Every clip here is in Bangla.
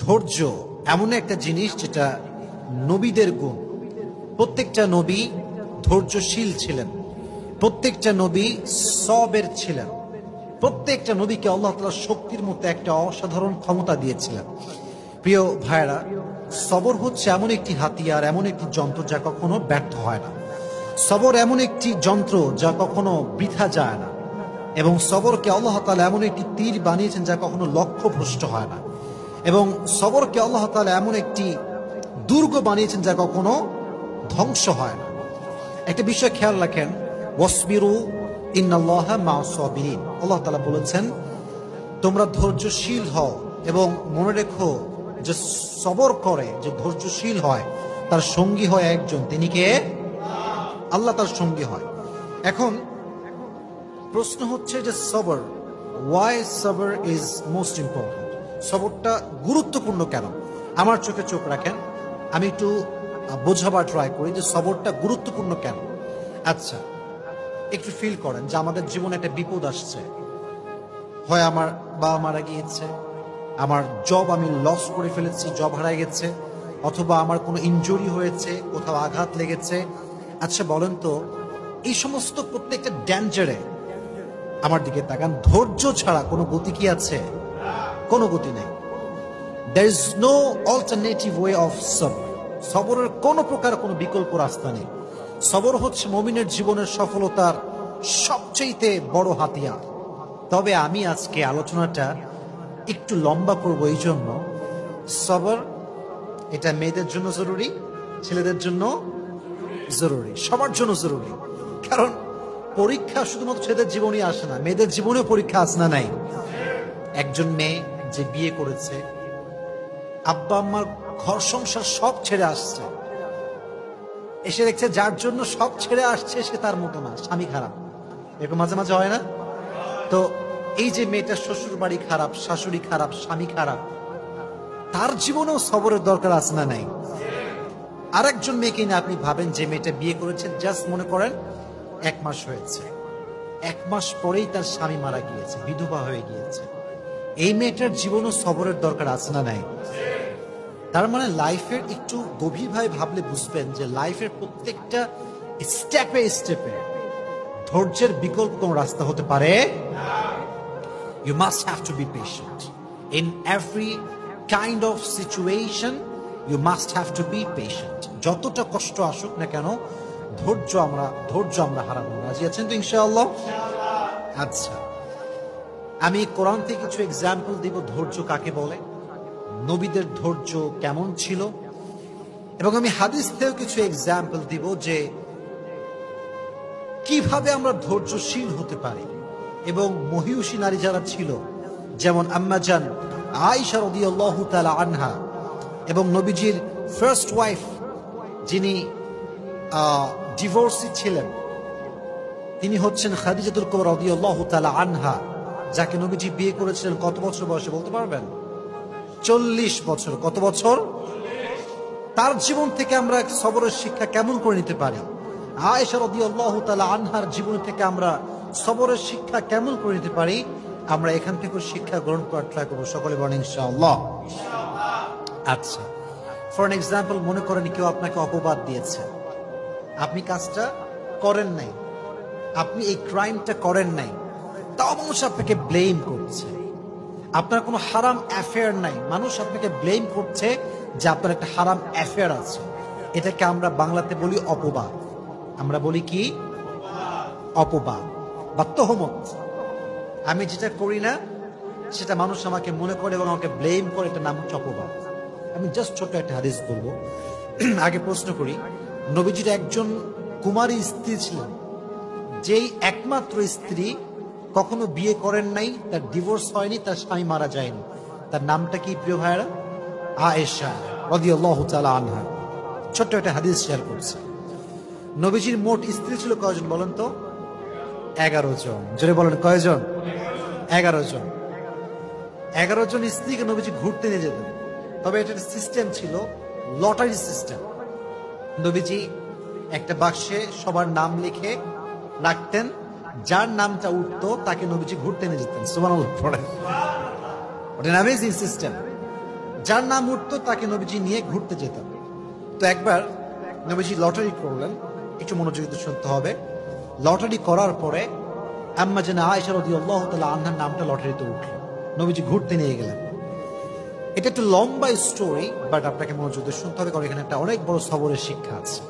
ধৈর্য এমন একটা জিনিস যেটা নবীদের গুণ। প্রত্যেকটা নবী ধৈর্যশীল ছিলেন, প্রত্যেকটা নবী সবের ছিলেন, প্রত্যেকটা নবীকে আল্লাহ তাআলা শক্তির মতো একটা অসাধারণ ক্ষমতা দিয়েছিলেন। প্রিয় ভাইরা, সবর হচ্ছে এমন একটি হাতিয়ার, এমন একটি যন্ত্র যা কখনো ব্যর্থ হয় না। সবর এমন একটি যন্ত্র যা কখনো বৃথা যায় না, এবং সবরকে আল্লাহ তাআলা এমন একটি তীর বানিয়েছেন যা কখনো লক্ষ্যভ্রষ্ট হয় না, এবং সবরকে আল্লাহ তাআলা এমন একটি দুর্গ বানিয়েছেন যা কখনো ধ্বংস হয় না। একটা বিষয় খেয়াল রাখেন, ওয়াসবিরু ইন্নাল্লাহা মা'আস সাবিরিন। আল্লাহ তাআলা বলেছেন তোমরা ধৈর্যশীল হও, এবং মনে রেখো যে সবর করে, যে ধৈর্যশীল হয়, তার সঙ্গী হয় একজন, তিনি কে? আল্লাহ তার সঙ্গী হয়। এখন প্রশ্ন হচ্ছে যে সবর, ওয়াই সবর ইজ মোস্ট ইম্পর্টেন্ট? সবরটা গুরুত্বপূর্ণ কেন? আমার চোখে চোখ রাখেন, আমি একটু বোঝাবার ট্রাই করি যে সবরটা গুরুত্বপূর্ণ কেন। আচ্ছা, একটু ফিল করেন যে আমাদের জীবনে একটা বিপদ আসছে, হয় আমার বাবা মারা গিয়েছে, আমার জব আমি লস করে ফেলেছি, জব হারাই গেছে, অথবা আমার কোনো ইনজুরি হয়েছে, কোথাও আঘাত লেগেছে। আচ্ছা বলেন তো, এই সমস্ত প্রত্যেকটা ডেঞ্জারে আমার দিকে তাকান, ধৈর্য ছাড়া কোনো গতি কি আছে? কোনো গতি নেই। There is no alternative way of sabr. সবরের কোনো প্রকার কোনো বিকল্প রাস্তা নেই। সবর হচ্ছে মুমিনের জীবনের সফলতার সবচেয়ে বড় হাতিয়ার। তবে আমি আজকে আলোচনাটা একটু লম্বা করবো, এই জন্য সবর এটা মেয়েদের জন্য জরুরি, ছেলেদের জন্য জরুরি, সবার জন্য জরুরি। কারণ পরীক্ষা শুধুমাত্র ছেলেদের জীবনই আসে না, মেয়েদের জীবনেও পরীক্ষা আসে না নাই? একজন মেয়ে যে বিয়ে করেছে, আব্বা আম্মার ঘর সংসার সব ছেড়ে আসছে, এসে দেখছে যার জন্য সব ছেড়ে আসছে সে তার মতো না, স্বামী খারাপ। এরকম মাঝে মাঝে হয় না? তো এই যে মেয়েটার শ্বশুর বাড়ি খারাপ, শাশুড়ি খারাপ, স্বামী খারাপ, তার জীবনেও সবরের দরকার আছে না নাই? আরেকজন মেয়েকে না আপনি ভাবেন, যে মেয়েটা বিয়ে করেছে, জাস্ট মনে করেন 1 মাস হয়েছে, 1 মাস পরেই তার স্বামী মারা গিয়েছে, বিধবা হয়ে গিয়েছে। এই মেয়েটার জীবনও সবরের দরকার আছে না নাই? তার মানে লাইফের একটু গভীরভাবে ভাবলে বুঝবেন যে লাইফের প্রত্যেকটা স্টেপে স্টেপে ধৈর্যের বিকল্প কোন রাস্তা হতে পারে? You must have to be patient. In every kind of situation, you must have to be patient. যতটা কষ্ট আসুক না কেন, ধৈর্য আমরা হারাবো না। রাজি আছেন তো ইনশাআল্লাহ? আচ্ছা, আমি কোরআন থেকে কিছু এক্সাম্পল দিব ধৈর্য কাকে বলে, নবীদের ধৈর্য কেমন ছিল, এবং আমি হাদিস থেকেও কিছু এক্সাম্পল দিব যে কিভাবে আমরা ধৈর্যশীল হতে পারি। এবং মহিয়সী নারী যারা ছিল, যেমন আম্মা জান আয়েশা রাদিয়াল্লাহু তাআলা আনহা, এবং নবীজির ফার্স্ট ওয়াইফ যিনি ডিভোর্সি ছিলেন, তিনি হচ্ছেন খাদিজাতুল কুবরা রাদিয়াল্লাহু তাআলা আনহা, যাকে নবীজি বিয়ে করেছিলেন কত বছর বয়সে বলতে পারবেন? 40 বছর। কত বছর? তার জীবন থেকে আমরা সবরের শিক্ষা কেমন করে নিতে পারি? আয়েশা রাদিয়াল্লাহু তাআলা আনহার জীবন থেকে আমরা সবরের শিক্ষা কেমন করে নিতে পারি? আমরা এখান থেকে শিক্ষা গ্রহণ করার ট্রাই করবো। সকলে বলেন ইনশাআল্লাহ। আচ্ছা, ফর এন এক্সাম্পল, মনে করেন কেউ আপনাকে অপবাদ দিয়েছে, আপনি কাজটা করেন নাই, আপনি এই ক্রাইমটা করেন নাই, তাও মানুষ আপনাকে ব্লেম করছে। আপনার কোনো হারাম অ্যাফেয়ার নাই, মানুষ আপনাকে ব্লেম করছে যে আপনার একটা হারাম অ্যাফেয়ার আছে। এটাকে আমরা বাংলাতে বলি অপবাদ। আমরা বলি কি? অপবাদ বা তহমত। আমি যেটা করি না সেটা মানুষ আমাকে মনে করে এবং আমাকে ব্লেম করে, এটা নাম হচ্ছে অপবাদ। আমি জাস্ট ছোট একটা হাদিস বলবো। আগে প্রশ্ন করি, নবীজির একজন কুমারী স্ত্রী ছিলেন, যেই একমাত্র স্ত্রী কখনো বিয়ে করেন নাই, তার ডিভোর্স হয়নি, তার স্বামী মারা যায়নি। তার নামটা কি প্রিয় ভাইরা? আয়েশা রাদিয়াল্লাহু তাআলা আনহা। ছোট্ট একটা হাদিস শেয়ার করছে। নবীজির মোট স্ত্রী ছিল কয়জন বলেন তো? 11 জন। জোরে বলেন কয়জন? 11 জন। 11 জন স্ত্রীকে নবীজি ঘুরতে নিয়ে যেতেন। তবে এটা সিস্টেম ছিল, লটারি সিস্টেম। নবীজি একটা বাক্সে সবার নাম লিখে রাখতেন, যার নামটা উঠতো তাকে নবীজি ঘুরতে নিয়ে যেতেন। সুবহানাল্লাহ পড়েন। What an amazing system. যার নাম উঠতো তাকে নবীজি নিয়ে ঘুরতে যেতেন। তো একবার নবীজি লটারি করলেন, একটু মনোযোগ দিয়ে শুনতে হবে। লটারি করার পরে আম্মা জানা আয়েশা রাদিয়াল্লাহু তাআলা আনহার নামটা লটারিতে উঠল, নবীজি ঘুরতে নিয়ে গেলেন। এটা একটু লম্বা স্টোরি, বাট আপনাকে মনোযোগ দিয়ে শুনতে হবে, কারণ এখানে একটা অনেক বড় সবরের শিক্ষা আছে।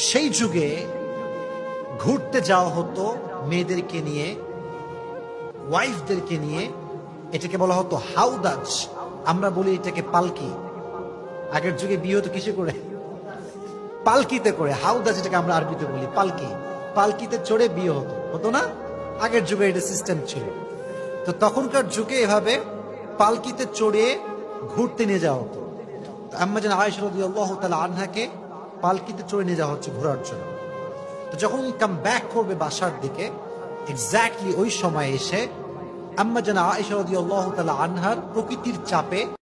সেই যুগে ঘুরতে যাওয়া হতো মেয়েদেরকে নিয়ে, ওয়াইফদেরকে নিয়ে। এটাকে বলা হতো হাউদাজ, আমরা বলি এটাকে পালকি। আগের যুগে বিয়ে হতো কিসে করে? পালকিতে করে। হাউদাজ এটাকে আমরা আরবিতে বলি পালকি। পালকিতে চড়ে বিয়ে হতো, হতো না? আগের যুগে এটা সিস্টেম ছিল। তো তখনকার যুগে এভাবে পালকিতে চড়ে ঘুরতে নিয়ে যাওয়া হতো। আম্মা জান আয়েশা রাদিয়াল্লাহু তাআলা আনহাকে পালকিতে চড়ে নিয়ে যাওয়া হচ্ছে ঘোরার জন্য। তো যখন কাম ব্যাক করবে বাসার দিকে, এক্স্যাক্টলি ওই সময় এসে আম্মা জান আয়েশা রাদিয়াল্লাহু তাআলা আনহার প্রকৃতির চাপে